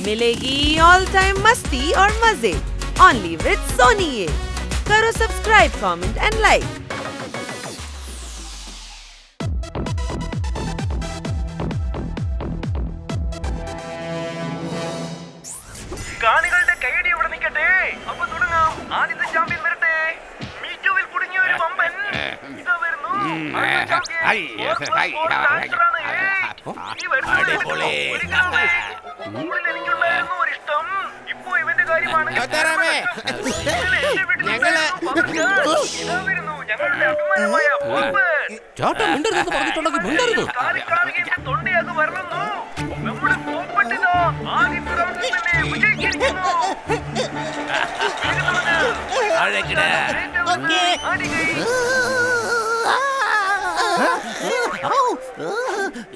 मिलेगी all time मस्ती और मजे ओनली विद सोनी। ये करो सब्सक्राइब, कमेंट एंड लाइक। കാണികളുടെ കൈയടി ഇവിടെ നിൽക്കട്ടെ. അപ്പൊ തുടങ്ങാം. ആദ്യത്തെ ചാമ്പ്യൻ വരട്ടെ. മീറ്റുവിൽ കുടുങ്ങിയ ഒരു വമ്പൻ ഇതാ വരുന്നു. എനിക്കുണ്ടായിരുന്നു ഒരു ഇഷ്ടം. ഇപ്പൊ ഇവന്റെ കാര്യമാണ്. ഇതാ വരുന്നു ഞങ്ങളുടെ അഭിമാനമായ തൊണ്ടയാകെ വരണന്നു. നമ്മുടെ പോപ്പട്ടിതാ ആദ്യ റൗണ്ടിൽ തന്നെ വിജയിച്ചിരിക്കുന്നു.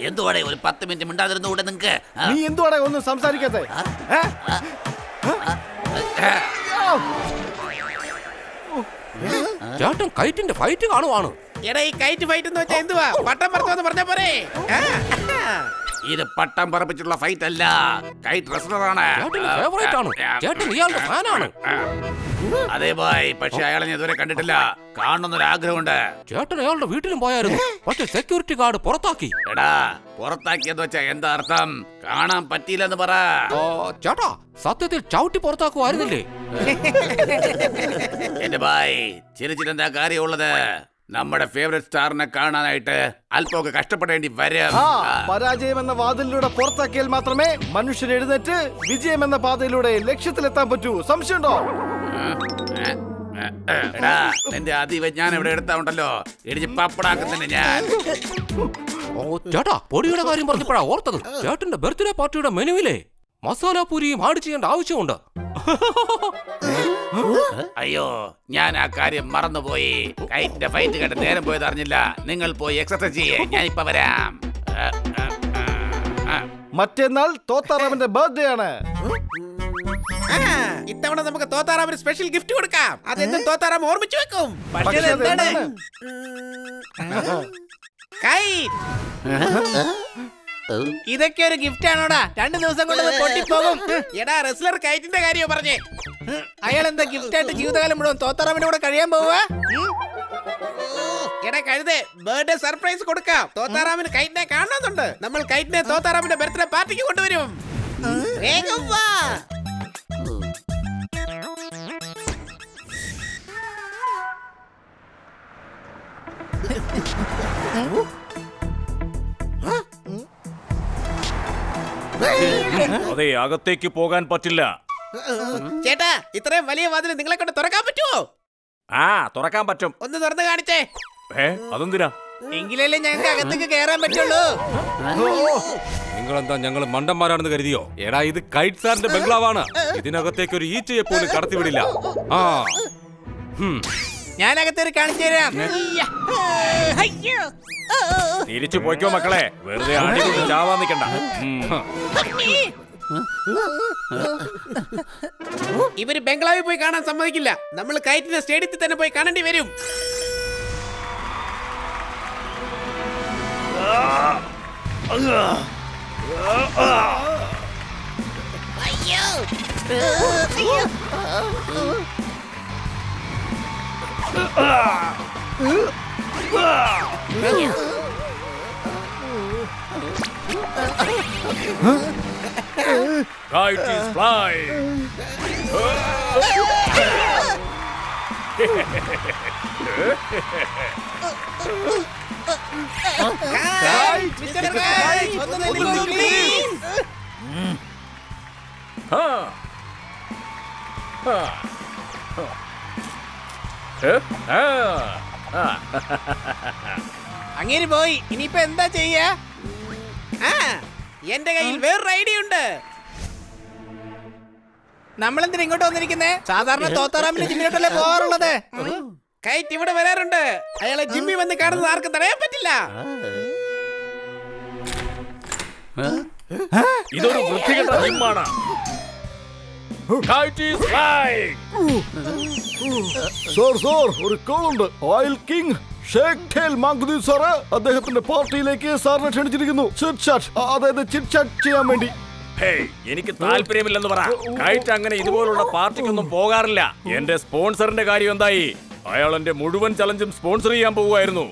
എന്തുവാടേ ഒരു 10 മിനിറ്റ് മിണ്ടാതിരുന്നു കൂടെ നിങ്ങക്ക്? നീ എന്തുവാടേ ഒന്നും സംസാരിക്കാത്തെ? ചേട്ടൻ കൈറ്റിന്റെ ഫൈറ്റ് കാണുവാണ്. എടാ ഈ കൈറ്റ് ഫൈറ്റ് എന്ന് വെച്ചാൽ എന്തുവാ? പട്ടം പറത്തോന്ന് പറഞ്ഞ പോരെ? ഇത് പട്ടം പറപ്പിച്ചുള്ള ഫൈറ്റ് അല്ല, കൈറ്റ് റെസ്ലറാണ്. ഫേവറേറ്റ് ആണ് ചേട്ടൻ, ഇയാളുടെ ഫാനാണ്. അതെ ബോയ്, പക്ഷെ അയാളെ ഞാൻ ഇതുവരെ കണ്ടിട്ടില്ല. കാണണമെന്നൊരു ആഗ്രഹമുണ്ട്. ചേട്ടൻ അയാളുടെ വീട്ടിലും പോയായിരുന്നു, പക്ഷെ സെക്യൂരിറ്റി ഗാർഡ് പുറത്താക്കി. എടാ പുറത്താക്കിയെന്ന് വെച്ചാ എന്താ അർത്ഥം? കാണാൻ പറ്റിയില്ലെന്ന് പറ. ചേട്ടാ സത്യത്തിൽ ചവിട്ടി പുറത്താക്കുമായിരുന്നില്ലേ? എന്റെ ബായ് ചിരിച്ചിട്ടെന്താ കാര്യമുള്ളത്? നമ്മുടെ ഫേവറേറ്റ് സ്റ്റാറിനെ കാണാനായിട്ട് അല്പമൊക്കെ കഷ്ടപ്പെടേണ്ടി വരും. പരാജയം എന്ന വാതിലിലൂടെ പുറത്താക്കിയാൽ മാത്രമേ മനുഷ്യൻ എഴുന്നേറ്റ് വിജയം എന്ന പാതയിലൂടെ ലക്ഷ്യത്തിലെത്താൻ പറ്റൂ. സംശയമുണ്ടോ? എടാ നിന്റെ അതിവജ്ഞാൻ ഇവിടെ എടുത്താണ്ടല്ലോ, ഇടിച്ച് പപ്പടാക്കുന്നുണ്ട് ഞാൻ. ചേട്ടാ പൊടിയുടെ കാര്യം പറഞ്ഞപ്പോഴാ ഓർത്തത്. ചേട്ടന്റെ ബർത്ത്ഡേ പാർട്ടിയുടെ മെനുവിലെ മസാല പൂരിയും ആഡ് ചെയ്യേണ്ട ആവശ്യമുണ്ട്. അയ്യോ ഞാൻ ആ കാര്യം മറന്നുപോയി. കൈറ്റിന്റെ ഫൈറ്റ് കണ്ട് നേരം പോയത് അറിഞ്ഞില്ല. നിങ്ങൾ പോയി എക്സർസൈസ് ചെയ്യേ, ഞാനിപ്പോ വരാം. മറ്റന്നാൾ തോത്താറാമിന്റെ ബർത്ത്ഡേ ആണ്. ഇത്തവണ നമുക്ക് തോത്താറാമിന് സ്പെഷ്യൽ ഗിഫ്റ്റ് കൊടുക്കാം. അതെന്തും തോത്താറാം ഓർമ്മിച്ചു വെക്കും. പക്ഷേ അതെന്താണ്? ഇതൊക്കെ ഒരു ഗിഫ്റ്റ് ആണോടാ? 2 ദിവസം കൊണ്ട് പൊട്ടിപ്പോകും. എടാ റെസ്ലർ കൈറ്റിന്റെ കാര്യം പറഞ്ഞേ. അയാൾ എന്താ ഗിഫ്റ്റ് ആയിട്ട് ജീവിതകാലം മുഴുവൻ തോത്താറാമിന്റെ കൂടെ കഴിയാൻ പോവുക? എടാ കഴുതേ, ബർത്ത്ഡേ സർപ്രൈസ് കൊടുക്കാം. തോത്താറാമിന് കൈറ്റിനെ കാണണമെന്നുണ്ട്. നമ്മൾ കൈറ്റിനെ തോത്താറാമിന്റെ ബർത്ത്ഡേ പാർട്ടിക്ക് കൊണ്ടുവരും. വേഗം വാ. അതെ, അകത്തേക്ക് പോകാൻ പറ്റില്ല. ചേട്ടാ ഇത്രയും വലിയ വാതിൽ നിങ്ങളെ കൊണ്ട് തുറക്കാൻ പറ്റുമോ? തുറക്കാൻ പറ്റും. ഒന്ന് തുറന്ന് കാണിച്ചേ. അതെന്തിനാ? എങ്കിലല്ലേ ഞങ്ങൾക്ക് അകത്തേക്ക് കയറാൻ പറ്റുള്ളൂ. നിങ്ങളെന്താ ഞങ്ങൾ മണ്ടന്മാരാണെന്ന് കരുതിയോ? എടാ ഇത് കൈറ്റ് സാറിന്റെ ബംഗ്ലാവാണ്. ഇതിനകത്തേക്ക് ഒരു ഈച്ചയെ പോലും കടത്തിവിടില്ല. ഞാൻ അകത്തേക്ക് കാണിച്ചു തരാം. തിരിച്ചു പോയിക്കോ മക്കളെ, വെറുതെ ആടി ചാവാൻ നിൽക്കണ്ട. ഇവര് ബംഗ്ലാവിൽ പോയി കാണാൻ സമ്മതിക്കില്ല. നമ്മൾ കൈറ്റിന്റെ സ്റ്റേഡിയത്തിൽ തന്നെ പോയി കാണേണ്ടി വരും. Kite is flying. അങ്ങനെ പോയി. ഇനിയിപ്പോ എന്താ ചെയ്യാ? എന്റെ കയ്യിൽ വേറൊരു ഐഡിയ ഉണ്ട്. നമ്മളെന്തിനാ ഇങ്ങോട്ട് വന്നിരിക്കുന്നേ? സാധാരണ തോത്താറാമിന്റെ ജിമ്മിലോട്ടല്ലേ പോകാറുള്ളത്. കൈറ്റ് ഇവിടെ വരാറുണ്ട്. അയാളെ ജിമ്മി വന്ന് കാണുന്നത് ആർക്കും തടയാൻ പറ്റില്ല. ഇതൊരു വൃത്തികെട്ട ജിമ്മാണ്. സർ ഒരു കോളുണ്ട്. ഓയിൽ കിങ് ഷേഖ് ടെയിൽ മാങ്കുദി സാറ് അദ്ദേഹത്തിന്റെ പാർട്ടിയിലേക്ക് സാറിനെ ക്ഷണിച്ചിരിക്കുന്നു. അതായത് ചിറ്റ് ചാറ്റ് ചെയ്യാൻ വേണ്ടി. ഹേയ്, എനിക്ക് താല്പര്യമില്ലെന്ന് പറ. കൈറ്റ് അങ്ങനെ ഇതുപോലുള്ള പാർട്ടിക്കൊന്നും പോകാറില്ല. എന്റെ സ്പോൺസറിന്റെ കാര്യം എന്തായി? അയാൾ എന്റെ മുഴുവൻ ചലഞ്ചും സ്പോൺസർ ചെയ്യാൻ പോവുമായിരുന്നു.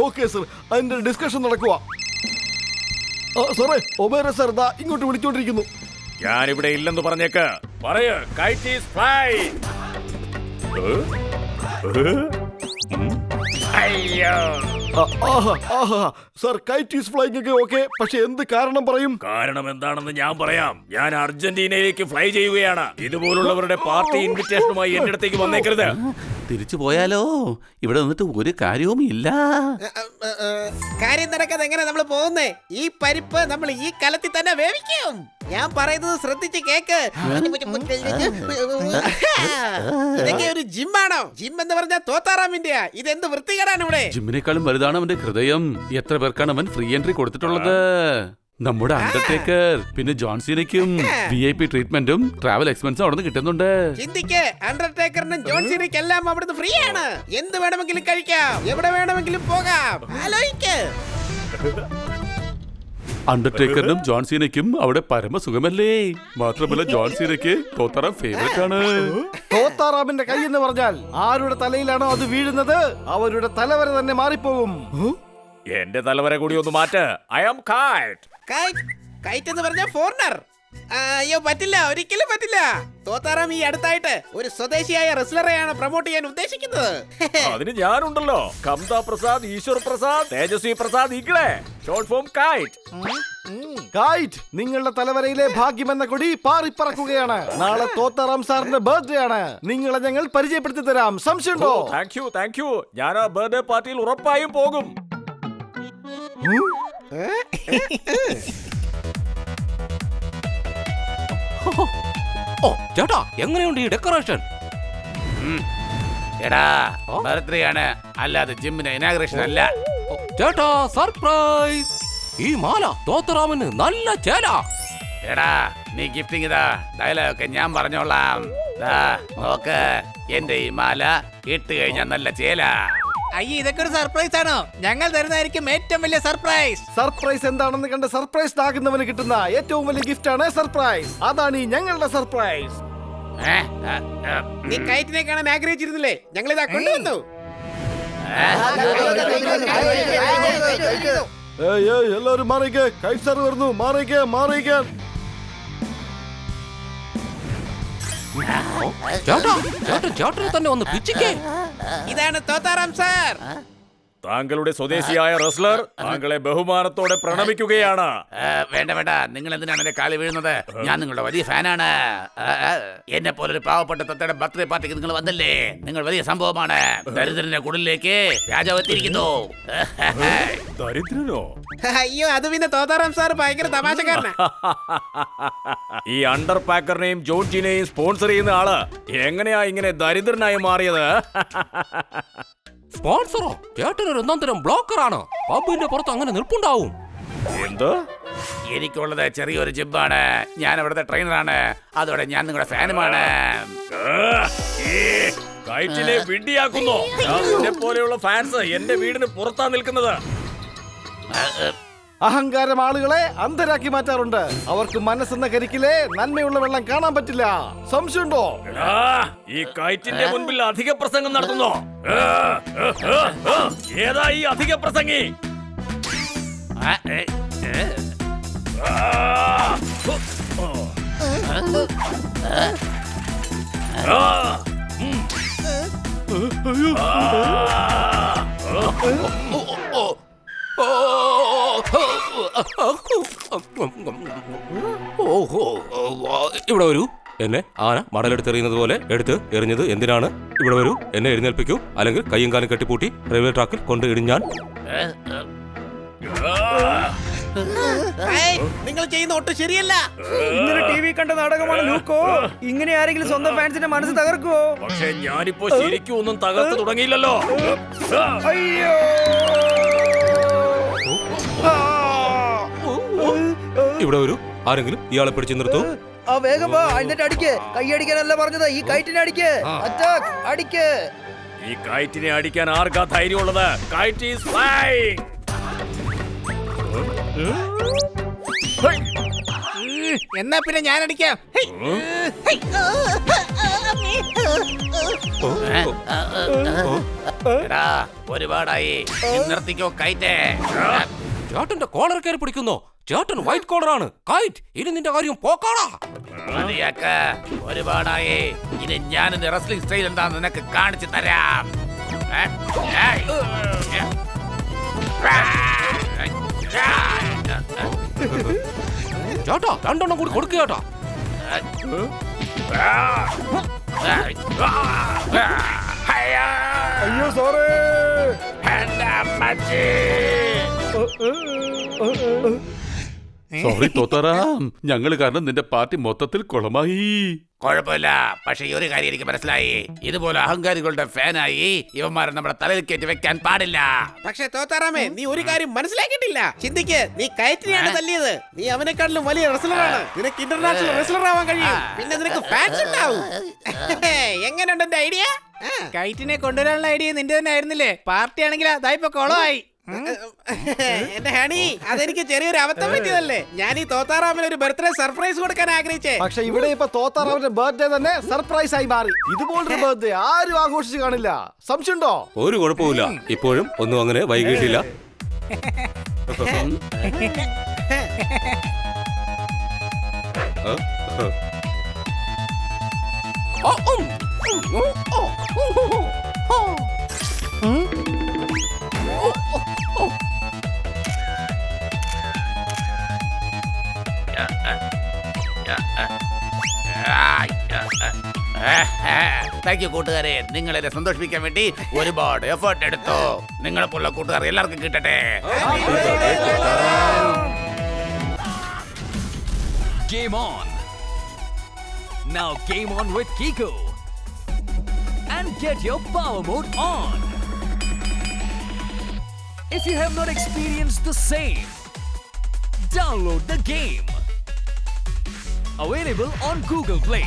ഓക്കെ സർ, അതിന്റെ ഡിസ്കഷൻ നടക്കുക. സാറേ, ഒബേര സർ ദാ ഇങ്ങോട്ട് വിളിച്ചോണ്ടിരിക്കുന്നു. ഞാൻ ഇവിടെ ഇല്ലെന്ന് പറഞ്ഞേക്ക്. പറയ്, കൈറ്റ് ഈസ് ഫ്ലൈ. അയ്യോ, സർ കൈറ്റ് ഈസ് ഫ്ലൈങ് ഒക്കെ ഓക്കെ, പക്ഷെ എന്ത് കാരണം പറയും? കാരണം എന്താണെന്ന് ഞാൻ പറയാം. ഞാൻ അർജന്റീനയിലേക്ക് ഫ്ലൈ ചെയ്യുകയാണ്. ഇതുപോലുള്ളവരുടെ പാർട്ടി ഇൻവിറ്റേഷനുമായി എന്റെ അടുത്തേക്ക് വന്നേക്കരുത്. തിരിച്ചു പോയാലോ? ഇവിടെ നിന്നിട്ട് ഒരു കാര്യവും ഇല്ല. കാര്യം നടക്കാതെ എങ്ങനെ നമ്മൾ പോകുന്നേ? ഈ പരിപ്പ് നമ്മൾ ഈ കലത്തിൽ തന്നെ വേവിക്കും. ഞാൻ പറയുന്നത് ശ്രദ്ധിച്ച് കേക്ക്. ഇതൊക്കെ ഒരു ജിമ്മാണോ? ജിം എന്ന് പറഞ്ഞാൽ തോത്താറാമിന്റെയാ. ഇതെന്ത് വൃത്തികേടാണ് ഇവിടെ. ജിമ്മിനേക്കാളും വലുതാണ് അവന്റെ ഹൃദയം. എത്ര പേർക്കാണ് അവൻ ഫ്രീ എൻട്രി കൊടുത്തിട്ടുള്ളത്? നമ്മുടെ അണ്ടർടേക്കർ, പിന്നെ ജോൺസീനയ്ക്കും VIP ട്രീറ്റ്മെന്റും ട്രാവൽ എക്സ്പെൻസും അവിടെ നിന്ന് കിട്ടുന്നുണ്ട്. ചിന്തിക്ക്, അണ്ടർടേക്കറിനും ജോൺസിനും എല്ലാം അവിടുന്ന് ഫ്രീ ആണ്. എന്ത് വേണമെങ്കിലും കഴിക്കാം, എവിടെ വേണമെങ്കിലും പോകാം. ആലോചിക്ക്. അണ്ടർടേക്കറിനും ജോൺസീനയ്ക്കും അവിടെ പരമസുഖമല്ലേ? മാത്രമല്ല ജോൺസീനയ്ക്ക് തോത്താറാം ഫേവറേറ്റ് ആണ്. തോത്താറാമിന്റെ കൈ എന്ന് പറഞ്ഞാൽ ആരുടെ തലയിലാണോ അത് വീഴുന്നത് അവരുടെ തലവര തന്നെ മാറിപ്പോകും. എന്റെ തലവരെ കൂടി ഒന്ന് മാറ്റ്. I am kite. കൈറ്റ് എന്ന് പറഞ്ഞ ഫോറിനർ. അയ്യോ, പറ്റില്ല, ഒരിക്കലും പറ്റില്ല. തോത്താറാം ഈ അടുത്തായിട്ട് ഒരു സ്വദേശിയായ റെസ്ലറെയാണ് പ്രൊമോട്ട് ചെയ്യാൻ ഉദ്ദേശിക്കുന്നത്. അതിന് ഞാനുണ്ടല്ലോ. കംത പ്രസാദ്, ഈശ്വർ പ്രസാദ്, തേജസ്വി പ്രസാദ് ഈകളെ. Short form kite. കൈറ്റ്, നിങ്ങളുടെ തലവരയിലെ ഭാഗ്യം എന്ന കൊടി പാറിപ്പറക്കുകയാണ്. നാളെ തോത്താറാം സാറിന്റെ ബർത്ത്ഡേ ആണ്. നിങ്ങളെ ഞങ്ങൾ പരിചയപ്പെടുത്തി തരാം. സംശയമുണ്ടോ? Thank you. ഞാൻ ആ ബർത്ത്ഡേ പാർട്ടിയിൽ ഉറപ്പായും പോകും. ഓ ചേട്ടാ, എങ്ങനെയുണ്ട് ഈ ഡെക്കറേഷൻ? എടാ, ബർത്ത്ഡേ ആണ്, അല്ലാതെ ജിമ്മിന് ഇനാഗ്രേഷൻ അല്ല. ഓ, ചേട്ടാ സർപ്രൈസ്! ഈ മാല തോത്തറാമിന് നല്ല ചേല. എടാ, നീ ഗിഫ്റ്റിംഗ് ഇതാ. ഡയലോഗൊക്കെ ഞാൻ പറഞ്ഞോളാം. ദാ നോക്ക്, എന്റെ ഈ മാല ഇട്ട് കഴിഞ്ഞാൽ നല്ല ചേല. അയ്യോ, ഇതൊക്കെ ഒരു സർപ്രൈസ് ആണോ? ഞങ്ങൾ തരുന്നതായിരിക്കും ഏറ്റവും വലിയ സർപ്രൈസ്. സർപ്രൈസ് എന്താണെന്ന് കണ്ട് സർപ്രൈസ് ആകുന്നവന് കിട്ടുന്ന ഏറ്റവും വലിയ ഗിഫ്റ്റ് ആണ് സർപ്രൈസ്. അതാണ് ഈ ഞങ്ങളുടെ സർപ്രൈസ്. നീ കൈറ്റിനെ കാണാൻ ആഗ്രഹിച്ചിരുന്നില്ലേ? ഞങ്ങൾ ഇതാ കൊണ്ടുവന്നു. എല്ലാവരും മാറിക്കേ, കൈറ്റ് സാർ വരുന്നു. മാറിക്കേ. ചേട്ടനെ തന്നെ ഒന്ന് പിച്ചിക്കേ. ഇതാണ് തോത്താറാം സാർ. താങ്കളുടെ സ്വദേശിയായ റെസ്ലർ താങ്കളെ ബഹുമാനത്തോടെ പ്രണമിക്കുകയാണ്. വേണ്ട, നിങ്ങൾ എന്തിനാണ് എന്റെ കാലി വീഴുന്നത്? ഞാൻ നിങ്ങളുടെ വലിയ ഫാനാണ്. എന്നെ പോലൊരു പാവപ്പെട്ട തത്തയുടെ ബർത്ത്ഡേ പാർട്ടിക്ക് നിങ്ങൾ വന്നല്ലേ? നിങ്ങൾ വലിയ സംഭവമാണ്. ദരിദ്രന്റെ കുടിലേക്ക് രാജാവ് എത്തിയിരിക്കുന്നു. ദരിദ്രനോ? അയ്യോ, അത് പിന്നെ തോത്താറാം സാർ ഭയങ്കര തമാശക്കാരനാ. ഈ അണ്ടർ പാക്കറിനെയും ജോൺജിനെയും സ്പോൺസർ ചെയ്യുന്ന ആള് എങ്ങനെയാ ഇങ്ങനെ ദരിദ്രനായി മാറിയത്? സ്പോൺസറോ? ചേട്ടനൊരു ഒന്നാം തരം ബ്ലോക്കറാണ്. പബ്ബിന്റെ പുറത്ത് അങ്ങനെ നിൽപ്പുണ്ടാവും. എന്ത്? എനിക്കുള്ളത് ചെറിയൊരു ജിമ്മാണ്. ഞാൻ അവിടുത്തെ ട്രെയിനറാണ്. അതോടെ ഞാൻ നിങ്ങളുടെ ഫാനുമാണ്. കൈറ്റിനെ വിഡ്ഢിയാക്കുന്നു. പോലെയുള്ള ഫാൻസ് എന്റെ വീടിന് പുറത്താ നിൽക്കുന്നത്. അഹങ്കാരം ആളുകളെ അന്ധരാക്കി മാറ്റാറുണ്ട്. അവർക്ക് മനസ്സെന്ന കരിക്കിലെ നന്മയുള്ള വെള്ളം കാണാൻ പറ്റില്ല. സംശയമുണ്ടോ? ഈ കൈറ്റിന്റെ മുൻപിൽ അധിക പ്രസംഗം നടത്തുന്നോ? ഏതാ ഈ അധിക പ്രസംഗി? ഇവിടെ വരൂ. എന്നെ ആന മടലെടുത്തെറിയുന്നത് പോലെ എടുത്ത് എറിഞ്ഞത് എന്തിനാണ്? ഇവിടെ വരൂ, എന്നെ എഴുന്നേൽപ്പിക്കൂ, അല്ലെങ്കിൽ കയ്യും കാലും കെട്ടിപ്പൂട്ടി റെയിൽവേ ട്രാക്കിൽ കൊണ്ട് ഇടിഞ്ഞാൽ. നിങ്ങൾ ചെയ്യുന്ന ഒട്ടും ശരിയല്ല. ഇന്നലെ ടിവി കണ്ട നാടകമാണ് ലൂക്കോ. ഇങ്ങനെ ആരെങ്കിലും സ്വന്തം ഫാൻസിന്റെ മനസ്സ് തകർക്കുവോ? പക്ഷെ ഞാനിപ്പോ ശരിക്കും ഒന്നും തകർത്ത് തുടങ്ങിയില്ലല്ലോ. അയ്യോ, ഇവിടെ വരൂ, ആരെങ്കിലും ഇയാളെ പിടിച്ചു നിർത്തൂ. വേഗം വാ, എന്നിട്ട് അടിക്ക്. കൈയടിക്കാനല്ല പറഞ്ഞത്, ഈ കൈറ്റിനെ അടിക്ക്. അറ്റാക്ക്, അടിക്ക്. ഈ കൈറ്റിനെ അടിക്കാൻ ആർക്കാ ധൈര്യമുള്ളത്? KITE is flying. എന്നാ പിന്നെ ഞാൻ അടിക്കാം. ഹെയ്. ഹെയ്. എടാ ഒരുപാടായി നിർത്തിക്കോ കൈറ്റേ. ചേട്ടന്റെ കോളർ കയറി പിടിക്കുന്നോ? ചേട്ടൻ വൈറ്റ് കോളറാണ്. കൈറ്റ്, ഇനി നിന്റെ കാര്യം പോക്കാടാ. മതിയാക്ക, ഒരുപാടായി. ഇനി ഞാൻ റെസ്ലിംഗ് സ്റ്റൈൽ എന്താന്ന് നിനക്ക് കാണിച്ചു തരാം. ചേട്ടാ, രണ്ടെണ്ണം കൂടി കൊടുക്കുക ചേട്ടാ. അയ്യോ സോറി. സോറി തോത്താറാം, ഞങ്ങള് കാരണം നിന്റെ പാർട്ടി മൊത്തത്തിൽ കുളമായി. കുഴപ്പമില്ല, പക്ഷെ ഈ ഒരു കാര്യം എനിക്ക് മനസ്സിലായി. ഇതുപോലെ അഹങ്കാരികളുടെ ഫാനായി ഇവന്മാരെ നമ്മുടെ തലയിൽ കയറ്റി വെക്കാൻ പാടില്ല. പക്ഷെ തോത്താറാമേ, നീ ഒരു കാര്യം മനസ്സിലാക്കിയിട്ടില്ല. ചിന്തിക്ക്, നീ കയറ്റിനെയാണ് തല്ലിയത്. നീ അവനെക്കാട്ടിലും വലിയ റെസ്ലറാണ്. നിനക്ക് ഇന്റർനാഷണൽ റെസ്ലർ ആവാൻ കഴിയും. പിന്നെ നിനക്ക് ഫാൻസ് ഉണ്ടാവും. എങ്ങനെയുണ്ട് എന്റെ ഐഡിയ? കൈറ്റിനെ കൊണ്ടുവരാനുള്ള ഐഡിയ നിന്റെ തന്നെ ആയിരുന്നില്ലേ? പാർട്ടി ആണെങ്കിൽ അതായിപ്പോ കൊളമായി. എന്റെ ഹണി, അതെനിക്ക് ചെറിയൊരു അബദ്ധം പറ്റിയതല്ലേ. ഞാൻ ഈ തോത്താറാമിന് ഒരു ബർത്ത്ഡേ സർപ്രൈസ് കൊടുക്കാൻ ആഗ്രഹിച്ചേ. പക്ഷെ ഇവിടെ ഇപ്പൊ തോത്താറാവിന്റെ ബർത്ത്ഡേ തന്നെ സർപ്രൈസ് ആയി മാറി. ഇതുപോലൊരു ബർത്ത്ഡേ ആരും ആഘോഷിച്ച് കാണില്ല. സംശയമുണ്ടോ? ഒരു കുഴപ്പമില്ല, ഇപ്പോഴും ഒന്നും അങ്ങനെ വൈകിട്ടില്ല. താങ്ക് യു കൂട്ടുകാരെ, നിങ്ങളെ സന്തോഷിപ്പിക്കാൻ വേണ്ടി ഒരുപാട് എഫേർട്ട് എടുത്തു. നിങ്ങളെപ്പോലുള്ള കൂട്ടുകാർ എല്ലാവർക്കും കിട്ടട്ടെ. Game on. Now game on with Kiko. And get your power mode on. If you have not experienced the same, download the game. Available on Google Play.